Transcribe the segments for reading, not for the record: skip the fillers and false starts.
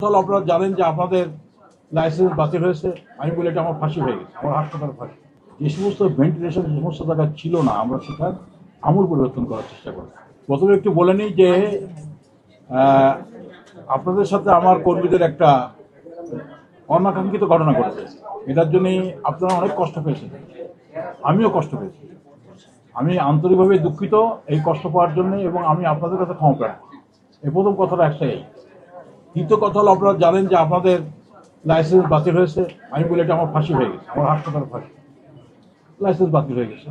তাহলে আপনারা জানেন যে আপনাদের লাইসেন্স বাতিল হয়েছে। আমি বলি এটা আমার ফাঁসি হয়ে গেছে, আমার হাসপাতাল ফাঁসি। যে সমস্ত ভেন্টিলেশন যে সমস্ত জায়গা ছিল না, আমরা সেটার আমূল পরিবর্তন করার চেষ্টা করি। প্রথমে একটু বলে নিই যে আপনাদের সাথে আমার কর্মীদের একটা অনাকাঙ্ক্ষিত ঘটনা ঘটেছে। এটার জন্য আপনারা অনেক কষ্ট পেয়েছেন, আমিও কষ্ট পেয়েছি। আমি আন্তরিকভাবে দুঃখিত এই কষ্ট পাওয়ার জন্য, এবং আমি আপনাদের কাছে ক্ষমা প্রার্থী। এই প্রথম কথাটা একটাই। দ্বিতীয় কথা হলো, আপনারা জানেন যে আপনাদের লাইসেন্স বাতিল হয়েছে। আমি বলি এটা আমার ফাঁসি হয়ে গেছে, আমার হাসপাতাল ফাঁসি। লাইসেন্স বাতিল হয়ে গেছে,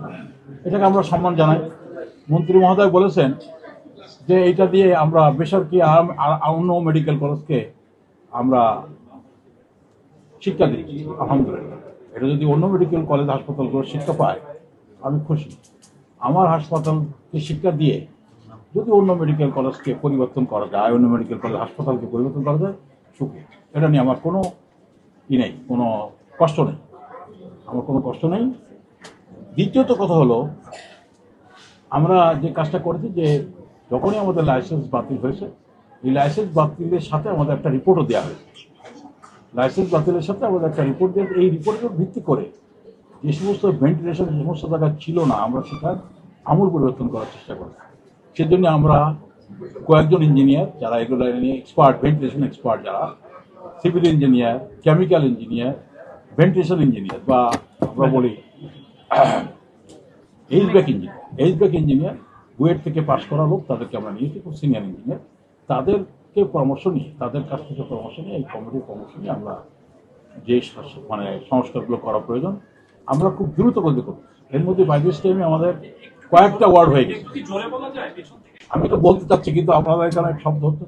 এটাকে আমরা সম্মান জানাই। মন্ত্রী মহোদয় বলেছেন যে এটা দিয়ে আমরা বেসরকারি অন্য মেডিকেল কলেজকে আমরা শিক্ষা দিচ্ছি। আলহামদুলিল্লাহ, এটা যদি অন্য মেডিকেল কলেজ হাসপাতালগুলো শিক্ষা পায় আমি খুশি। আমার হাসপাতালকে শিক্ষা দিয়ে যদি অন্য মেডিকেল কলেজকে পরিবর্তন করা যায়, অন্য মেডিকেল কলেজ হাসপাতালকে পরিবর্তন করা যায়, সুখী। এটা নিয়ে আমার কোনো নেই, কোনো কষ্ট নেই, আমার কোনো কষ্ট নেই। দ্বিতীয়ত কথা হলো, আমরা যে কাজটা করেছি যে যখনই আমাদের লাইসেন্স বাতিল হয়েছে, এই লাইসেন্স বাতিলের সাথে আমাদের একটা রিপোর্টও দেওয়া হয়েছে। লাইসেন্স বাতিলের সাথে আমাদের একটা রিপোর্ট দিয়ে, এই রিপোর্টের ভিত্তি করে যে সমস্ত ভেন্টিলেশন যে সমস্ত জায়গা ছিল না, আমরা সেটার আমূল পরিবর্তন করার চেষ্টা করি। সেজন্য আমরা কয়েকজন ইঞ্জিনিয়ার যারা এগুলো নিয়ে এক্সপার্ট, ভেন্টিলেশন এক্সপার্ট, যারা civil engineer, chemical engineer, ventilation engineer, বা আমরা বলি এইচব্যাক ইঞ্জিনিয়ার, বুয়েট থেকে পাশ করা লোক, তাদেরকে আমরা নিয়েছি, খুব সিনিয়র ইঞ্জিনিয়ার। তাদেরকে পরামর্শ নিয়ে, তাদের কাছ থেকে পরামর্শ নিয়ে, এই কমিটির পরামর্শ নিয়ে আমরা যে সংস্কারগুলো করা প্রয়োজন আমরা খুব দ্রুত গতিতে করছি। এর মধ্যে বাই দিস টাইমে আমাদের কয়েকটা ওয়ার্ড হয়ে গেছে। আমি তো বলতে চাচ্ছি, কিন্তু আপনাদের এখানে শব্দ হচ্ছে।